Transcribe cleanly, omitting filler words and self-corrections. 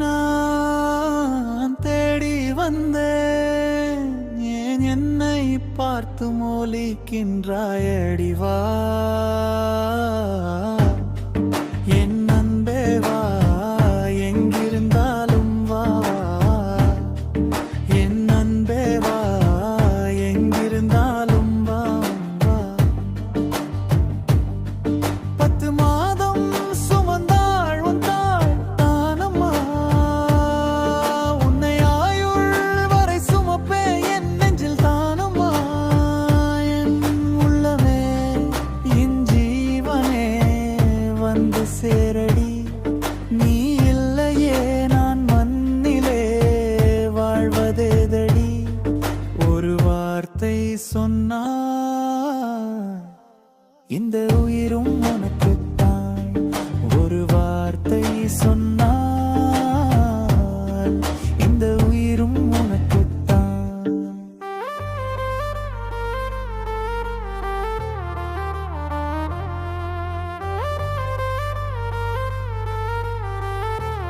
நான் தேடி வந்தேன். ஏன் என்னை பார்த்து மோலிக்கின்றாயடிவா? என் அன்பே வா, எங்கிருந்தாலும் வா. என் அன்பே வா, எங்கிருந்தாலும் வா. 10 மாதம் சுமந்தாள் உன் தாய் தானம்மா. உன்னை ஆயுள் வரை சுமப்பே என் நெஞ்சில் தானம்மா. என் உள்ளமே, என் ஜீவனே வந்து சேரடி. நீ இல்லையே நான் மண்ணிலே வாழ்வதேதடி. ஒரு வார்த்தை சொன்னாய், இந்த உயிரும் உனக்குத்தான். ஒரு வார்த்தை சொன்னாய்,